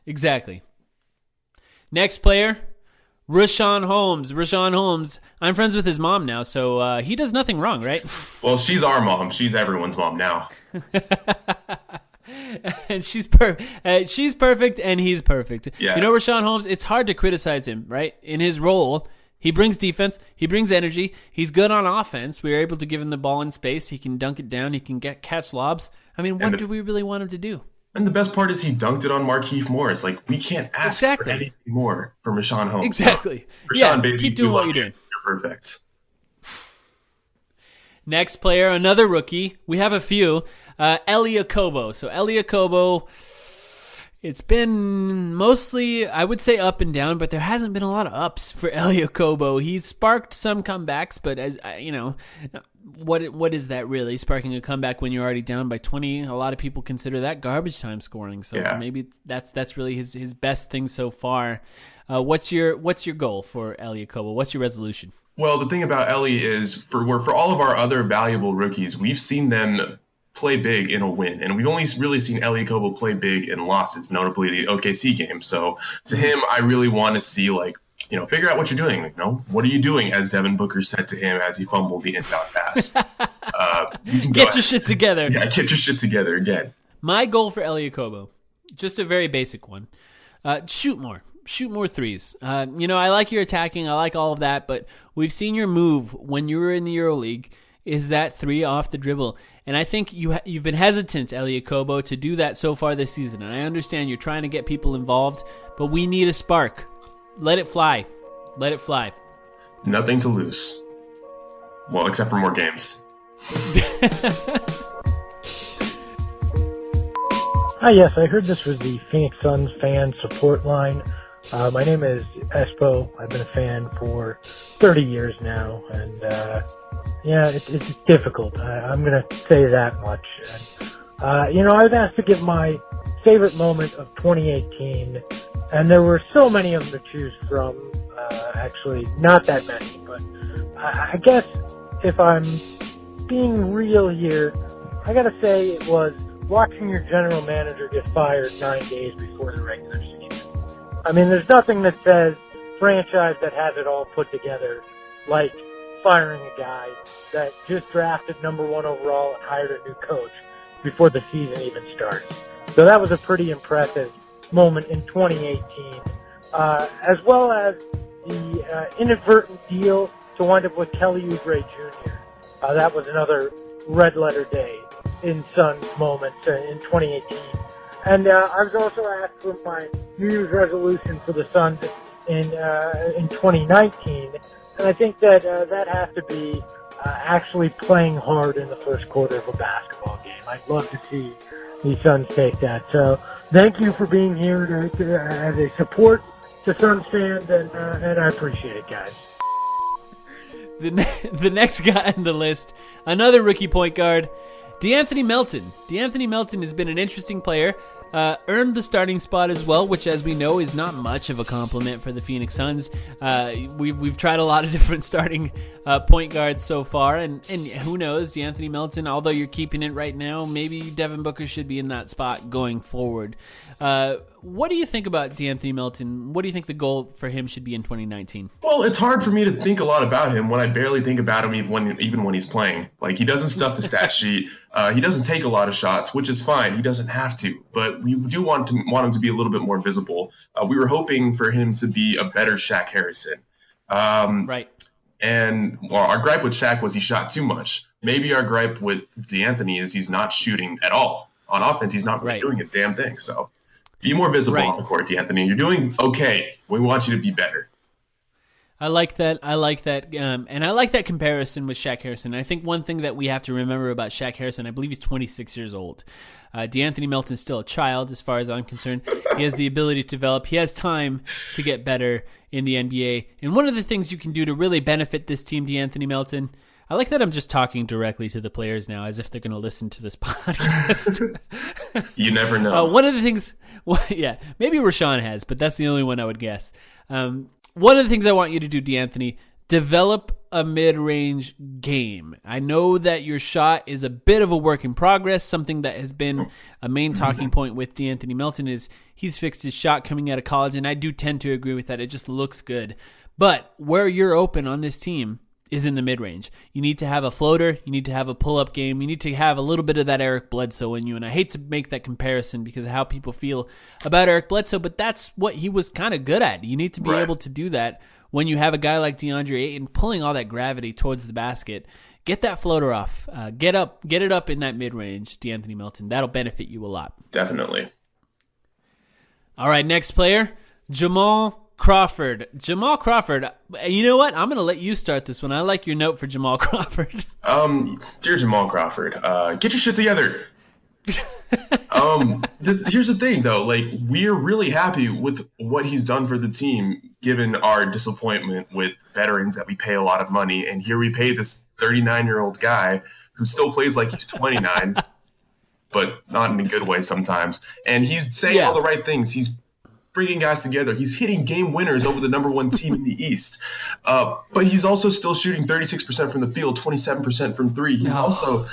Exactly. Next player, Richaun Holmes. Richaun Holmes, I'm friends with his mom now, so he does nothing wrong, right?
Well, she's our mom. She's everyone's mom now.
And she's perfect, and he's perfect.
Yeah.
You know, Richaun Holmes, it's hard to criticize him, right? In his role, he brings defense, he brings energy, he's good on offense. We were able to give him the ball in space. He can dunk it down, he can catch lobs. I mean, what do we really want him to do?
And the best part is he dunked it on Markieff Morris. Like, we can't ask for anything more from Richaun Holmes.
Exactly.
So,
Richaun,
baby,
keep doing what you're doing.
You're perfect.
Next player, another rookie. We have a few. Elie Okobo. So Elie Okobo, it's been mostly, I would say, up and down, but there hasn't been a lot of ups for Elie Okobo. He's sparked some comebacks, but as you know, what is that really? Sparking a comeback when you're already down by 20? A lot of people consider that garbage time scoring. So maybe that's really his best thing so far. What's your goal for Elie Okobo? What's your resolution?
Well, the thing about Elie is for all of our other valuable rookies, we've seen them play big in a win, and we've only really seen Elie Okobo play big in losses, notably the OKC game. So to him, I really want to see, figure out what you're doing. What are you doing? As Devin Booker said to him as he fumbled the inbound pass. You can
get your shit together.
Yeah, get your shit together again.
My goal for Elie Okobo, just a very basic one: shoot more. Shoot more threes. I like your attacking. I like all of that, but we've seen your move when you were in the EuroLeague is that three off the dribble. And I think you've been hesitant, Elie Okobo, to do that so far this season. And I understand you're trying to get people involved, but we need a spark. Let it fly. Let it fly.
Nothing to lose. Well, except for more games.
Hi, yes, I heard this was the Phoenix Suns fan support line. My name is Espo. I've been a fan for 30 years now, and it's difficult. I'm going to say that much. And, I was asked to give my favorite moment of 2018, and there were so many of them to choose from. Actually, not that many, but I guess if I'm being real here, I got to say it was watching your general manager get fired 9 days before the regular season. I mean, there's nothing that says franchise that has it all put together like firing a guy that just drafted #1 overall and hired a new coach before the season even starts. So that was a pretty impressive moment in 2018, as well as the inadvertent deal to wind up with Kelly Oubre Jr. That was another red letter day in Suns moments in 2018. And I was also asked for my New Year's resolution for the Suns in 2019, and I think that that has to be actually playing hard in the first quarter of a basketball game. I'd love to see these Suns take that. So thank you for being here as a support to Suns fans, and I appreciate it, guys.
The next guy on the list, another rookie point guard, DeAnthony Melton. DeAnthony Melton has been an interesting player. Earned the starting spot as well, which, as we know, is not much of a compliment for the Phoenix Suns. We've tried a lot of different starting point guards so far, and who knows, DeAnthony Melton, although you're keeping it right now, maybe Devin Booker should be in that spot going forward. What do you think about DeAnthony Melton? What do you think the goal for him should be in 2019?
Well, it's hard for me to think a lot about him when I barely think about him even when he's playing. Like, he doesn't stuff the stat sheet. He doesn't take a lot of shots, which is fine. He doesn't have to, but we do want him to be a little bit more visible. We were hoping for him to be a better Shaq Harrison.
Right.
And our gripe with Shaq was he shot too much. Maybe our gripe with DeAnthony is he's not shooting at all. On offense, he's not really doing a damn thing. So be more visible on the court, DeAnthony. You're doing okay. We want you to be better.
I like that. And I like that comparison with Shaq Harrison. I think one thing that we have to remember about Shaq Harrison, I believe he's 26 years old. DeAnthony Melton's still a child, as far as I'm concerned. He has the ability to develop. He has time to get better in the NBA. And one of the things you can do to really benefit this team, DeAnthony Melton, I like that I'm just talking directly to the players now, as if they're going to listen to this podcast.
You never know.
One of the things, maybe Rashawn has, but that's the only one I would guess. One of the things I want you to do, DeAnthony, develop a mid-range game. I know that your shot is a bit of a work in progress. Something that has been a main talking point with DeAnthony Melton is he's fixed his shot coming out of college, and I do tend to agree with that. It just looks good. But where you're open on this team is in the mid-range. You need to have a floater. You need to have a pull-up game. You need to have a little bit of that Eric Bledsoe in you. And I hate to make that comparison because of how people feel about Eric Bledsoe, but that's what he was kind of good at. You need to be able to do that when you have a guy like DeAndre Ayton pulling all that gravity towards the basket. Get that floater off. Get it up in that mid-range, DeAnthony Melton. That'll benefit you a lot.
Definitely. All
right, next player, Jamal Crawford. Jamal Crawford, you know what? I'm going to let you start this one. I like your note for Jamal Crawford.
Dear Jamal Crawford, get your shit together. Here's the thing, though. Like, we're really happy with what he's done for the team, given our disappointment with veterans that we pay a lot of money. And here we pay this 39-year-old guy who still plays like he's 29, but not in a good way sometimes. And he's saying all the right things. He's bringing guys together. He's hitting game winners over the number one team in the East. But he's also still shooting 36% from the field, 27% from three. He's also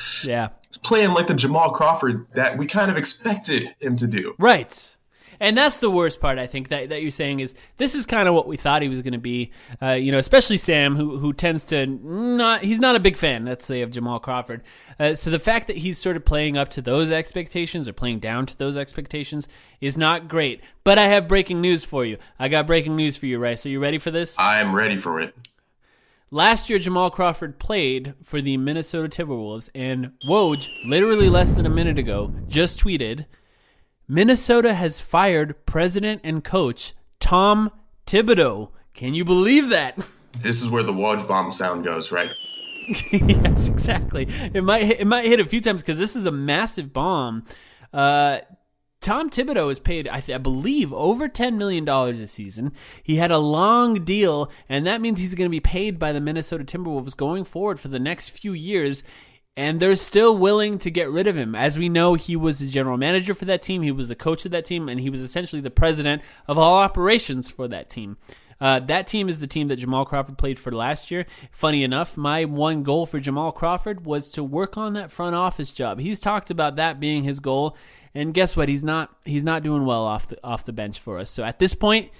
playing like the Jamal Crawford that we kind of expected him to do.
Right. And that's the worst part, I think, that you're saying is this is kind of what we thought he was going to be. Especially Sam, who tends to he's not a big fan, let's say, of Jamal Crawford. So the fact that he's sort of playing up to those expectations or playing down to those expectations is not great. But I have breaking news for you. I got breaking news for you, Rice. Are you ready for this?
I'm ready for it.
Last year, Jamal Crawford played for the Minnesota Timberwolves, and Woj, literally less than a minute ago, just tweeted, Minnesota has fired president and coach Tom Thibodeau. Can you believe that?
This is where the Woj bomb sound goes, right?
Yes, exactly. It might hit a few times because this is a massive bomb. Tom Thibodeau is paid, I believe, over $10 million this season. He had a long deal, and that means he's going to be paid by the Minnesota Timberwolves going forward for the next few years. And they're still willing to get rid of him. As we know, he was the general manager for that team. He was the coach of that team, and he was essentially the president of all operations for that team. That team is the team that Jamal Crawford played for last year. Funny enough, my one goal for Jamal Crawford was to work on that front office job. He's talked about that being his goal, and guess what? He's not doing well off the bench for us. So at this point,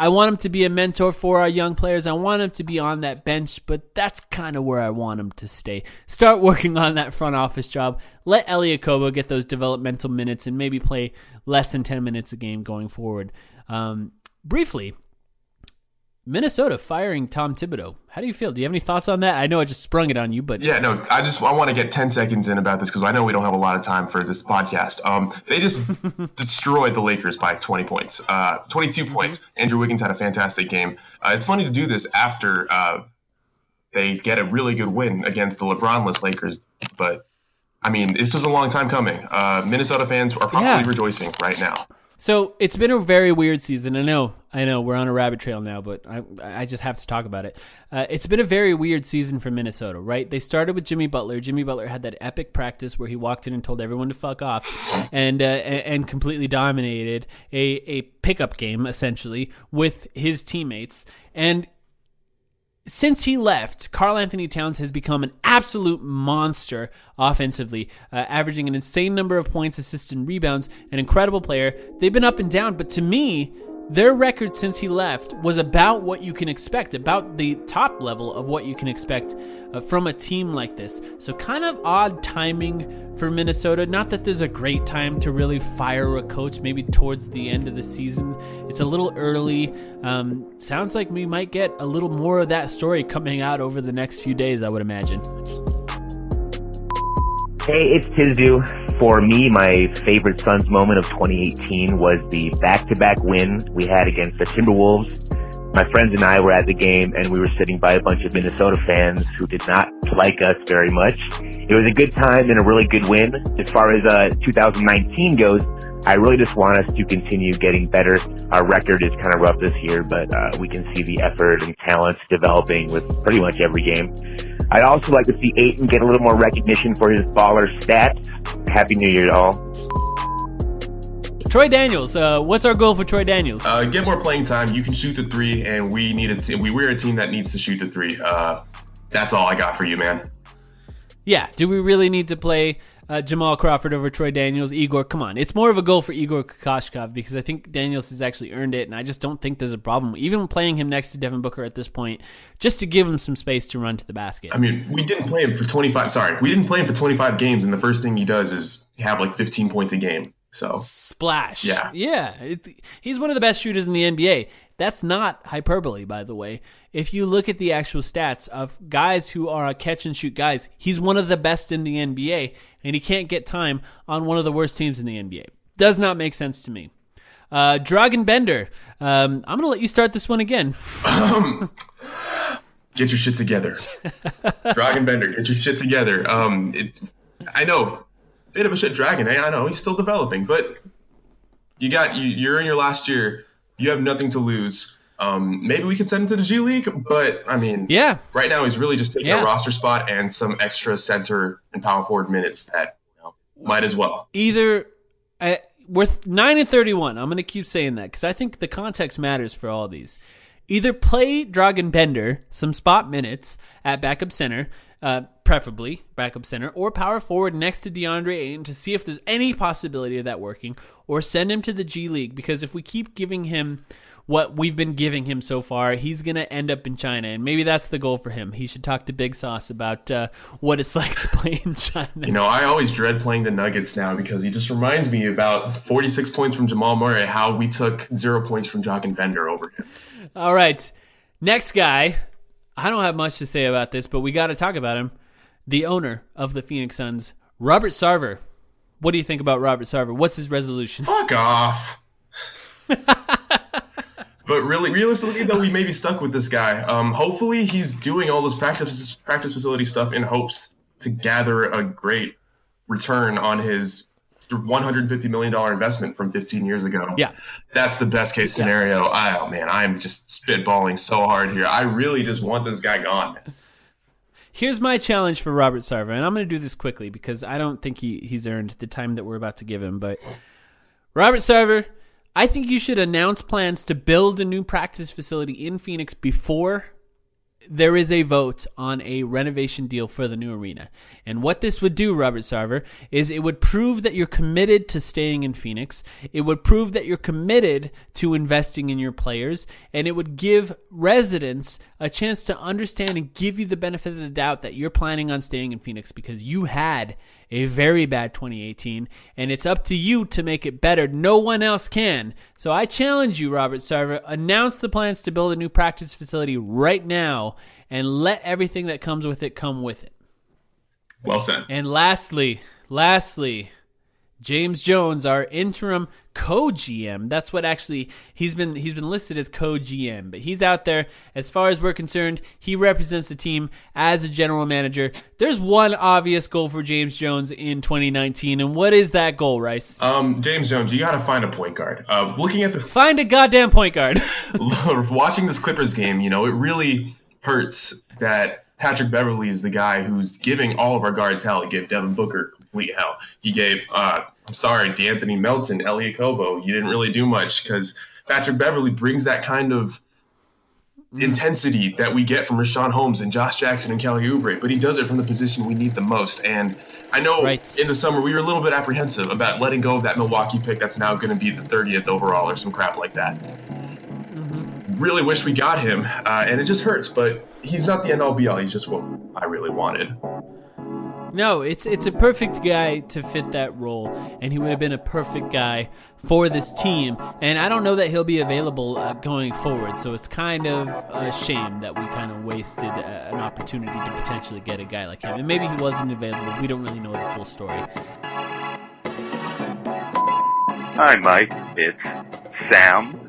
I want him to be a mentor for our young players. I want him to be on that bench, but that's kind of where I want him to stay. Start working on that front office job. Let Elie Okobo get those developmental minutes and maybe play less than 10 minutes a game going forward. Briefly, Minnesota firing Tom Thibodeau. How do you feel? Do you have any thoughts on that? I know I just sprung it on you, but
yeah, no. I want to get 10 seconds in about this because I know we don't have a lot of time for this podcast. They just destroyed the Lakers by 20 points, 22 points. Andrew Wiggins had a fantastic game. It's funny to do this after they get a really good win against the LeBron-less Lakers, but I mean, this was a long time coming. Minnesota fans are probably rejoicing right now.
So it's been a very weird season. I know, we're on a rabbit trail now, but I just have to talk about it. It's been a very weird season for Minnesota, right? They started with Jimmy Butler. Jimmy Butler had that epic practice where he walked in and told everyone to fuck off, and completely dominated a pickup game essentially with his teammates. And since he left, Karl Anthony Towns has become an absolute monster offensively, averaging an insane number of points, assists, and rebounds. An incredible player. They've been up and down, but to me, their record since he left was about what you can expect, about the top level of what you can expect from a team like this. So kind of odd timing for Minnesota. Not that there's a great time to really fire a coach, maybe towards the end of the season. It's a little early. Sounds like we might get a little more of that story coming out over the next few days, I would imagine.
Hey, it's Tisdue. For me, my favorite Suns moment of 2018 was the back-to-back win we had against the Timberwolves. My friends and I were at the game, and we were sitting by a bunch of Minnesota fans who did not like us very much. It was a good time and a really good win. As far as 2019 goes, I really just want us to continue getting better. Our record is kind of rough this year, but we can see the effort and talent developing with pretty much every game. I'd also like to see Ayton get a little more recognition for his baller stats. Happy New Year to all.
Troy Daniels, what's our goal for Troy Daniels?
Get more playing time. You can shoot the three, and we're a team that needs to shoot the three. That's all I got for you, man.
Yeah, do we really need to play Jamal Crawford over Troy Daniels? Igor, come on. It's more of a goal for Igor Kokoshkov because I think Daniels has actually earned it, and I just don't think there's a problem. Even playing him next to Devin Booker at this point, just to give him some space to run to the basket.
I mean, we didn't play him for 25 games, and the first thing he does is have like 15 points a game. So
splash.
Yeah.
He's one of the best shooters in the NBA. That's not hyperbole, by the way. If you look at the actual stats of guys who are catch-and-shoot guys, he's one of the best in the NBA, and he can't get time on one of the worst teams in the NBA. Does not make sense to me. Dragan Bender, I'm going to let you start this one again.
Get your shit together. Dragan Bender, get your shit together. I know, bit of a shit dragon. I know, he's still developing, but you're in your last year. You have nothing to lose. Maybe we can send him to the G League, but I mean, right now he's really just taking a roster spot and some extra center and power forward minutes that might as well.
Either with 9-31, I'm going to keep saying that because I think the context matters for all of these. Either play Dragan Bender some spot minutes at backup center, preferably backup center, or power forward next to DeAndre Ayton to see if there's any possibility of that working, or send him to the G League because if we keep giving him what we've been giving him so far, he's going to end up in China, and maybe that's the goal for him. He should talk to Big Sauce about what it's like to play in China.
You know, I always dread playing the Nuggets now because he just reminds me about 46 points from Jamal Murray, how we took 0 points from Dragan Bender over him.
All right, next guy. I don't have much to say about this, but we got to talk about him. The owner of the Phoenix Suns, Robert Sarver. What do you think about Robert Sarver? What's his resolution?
Fuck off. But really, realistically, though, we may be stuck with this guy. Hopefully, he's doing all this practice facility stuff in hopes to gather a great return on his $150 million investment from 15 years ago.
Yeah.
That's the best case scenario. Oh, man, I'm just spitballing so hard here. I really just want this guy gone.
Here's my challenge for Robert Sarver, and I'm going to do this quickly because I don't think he's earned the time that we're about to give him. But Robert Sarver, I think you should announce plans to build a new practice facility in Phoenix before there is a vote on a renovation deal for the new arena. And what this would do, Robert Sarver, is it would prove that you're committed to staying in Phoenix. It would prove that you're committed to investing in your players. And it would give residents a chance to understand and give you the benefit of the doubt that you're planning on staying in Phoenix because you had a very bad 2018, and it's up to you to make it better. No one else can. So I challenge you, Robert Sarver, announce the plans to build a new practice facility right now, and let everything that comes with it come with it.
Well said.
And lastly, James Jones, our interim co-GM. That's what actually he's been listed as co-GM, but he's out there. As far as we're concerned, he represents the team as a general manager. There's one obvious goal for James Jones in 2019, and what is that goal, Rice?
James Jones, you got to find a point guard.
Find a goddamn point guard.
Watching this Clippers game, it really hurts that Patrick Beverley is the guy who's giving all of our guards hell. He gave Devin Booker complete hell. He gave, D'Anthony Melton, Elliot Kobo. You didn't really do much because Patrick Beverley brings that kind of intensity that we get from Rashawn Holmes and Josh Jackson and Kelly Oubre, but he does it from the position we need the most. And I know in the summer we were a little bit apprehensive about letting go of that Milwaukee pick that's now going to be the 30th overall or some crap like that. Really wish we got him, and it just hurts, but he's not the end-all be-all. He's just what I really wanted.
No, it's a perfect guy to fit that role, and he would have been a perfect guy for this team. And I don't know that he'll be available going forward, so it's kind of a shame that we kind of wasted an opportunity to potentially get a guy like him. And maybe he wasn't available. We don't really know the full story.
Hi, Mike. It's Sam.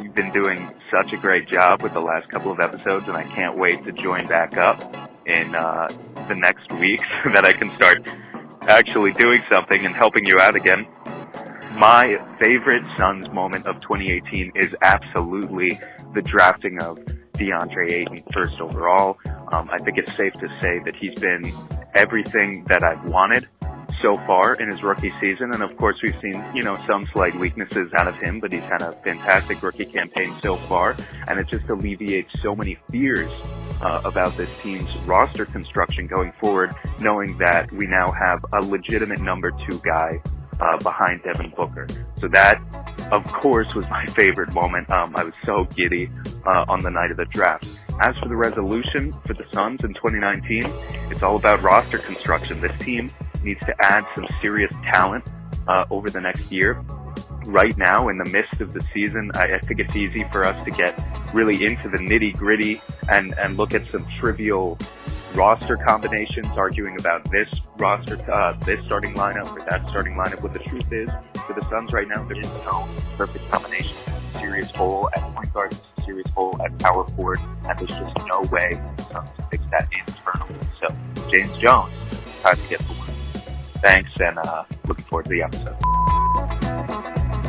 You've been doing such a great job with the last couple of episodes, and I can't wait to join back up in the next week so that I can start actually doing something and helping you out again. My favorite Suns moment of 2018 is absolutely the drafting of DeAndre Ayton first overall. I think it's safe to say that he's been everything that I've wanted so far in his rookie season, and of course we've seen, some slight weaknesses out of him, but he's had a fantastic rookie campaign so far, and it just alleviates so many fears about this team's roster construction going forward, knowing that we now have a legitimate number 2 guy behind Devin Booker. So that, of course, was my favorite moment. I was so giddy on the night of the draft. As for the resolution for the Suns in 2019, it's all about roster construction. This team needs to add some serious talent over the next year. Right now, in the midst of the season, I think it's easy for us to get really into the nitty-gritty and look at some trivial roster combinations, arguing about this roster, this starting lineup or that starting lineup. What the truth is, for the Suns right now, there is no perfect combination. There's a serious hole at point guard, there's a serious hole at power forward, and there's just no way for the Suns to fix that internally. So, James Jones, time to get to work. Thanks, and looking forward to the episode.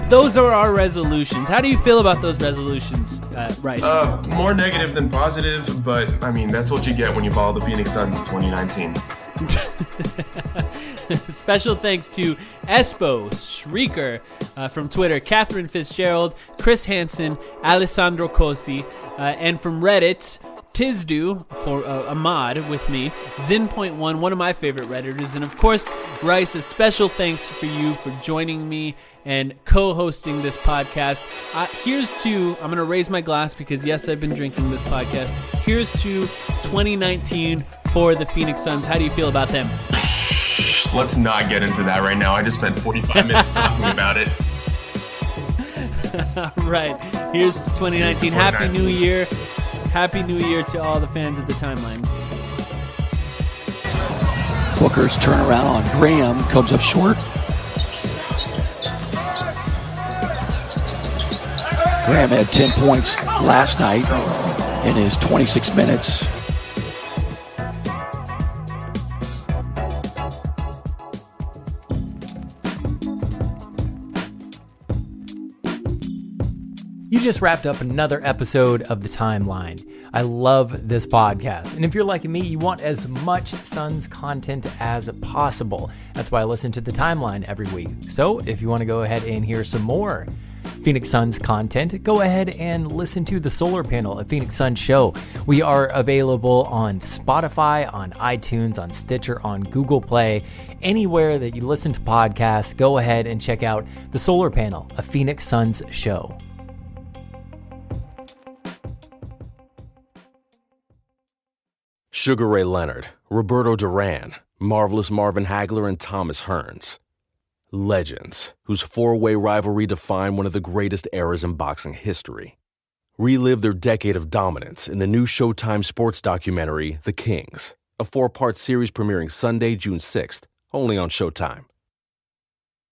Those are our resolutions. How do you feel about those resolutions, Rice?
More negative than positive, but that's what you get when you follow the Phoenix Suns in 2019.
Special thanks to Espo, Sreekar from Twitter, Katherine Fitzgerald, Kris Hanson, Alessandro Cozzi, and from Reddit, Tisdue for Ahmad with me, Xinpoint1, one of my favorite Redditors, and of course, Rice, a special thanks for you for joining me and co-hosting this podcast. Here's to, I'm going to raise my glass because yes, I've been drinking this podcast. Here's to 2019 for the Phoenix Suns. How do you feel about them?
Let's not get into that right now. I just spent 45 minutes talking about it.
All right, here's to 2019. Happy New Year. Happy New Year to all the fans of the timeline.
Booker's turnaround on Graham comes up short. Graham had 10 points last night in his 26 minutes.
You just wrapped up another episode of The Timeline. I love this podcast. And if you're like me, you want as much Suns content as possible. That's why I listen to The Timeline every week. So if you want to go ahead and hear some more Phoenix Suns content, go ahead and listen to The Solar Panel, a Phoenix Suns show. We are available on Spotify, on iTunes, on Stitcher, on Google Play. Anywhere that you listen to podcasts, go ahead and check out The Solar Panel, a Phoenix Suns show.
Sugar Ray Leonard, Roberto Duran, Marvelous Marvin Hagler, and Thomas Hearns. Legends, whose four-way rivalry defined one of the greatest eras in boxing history. Relive their decade of dominance in the new Showtime sports documentary, The Kings, a 4-part series premiering Sunday, June 6th, only on Showtime.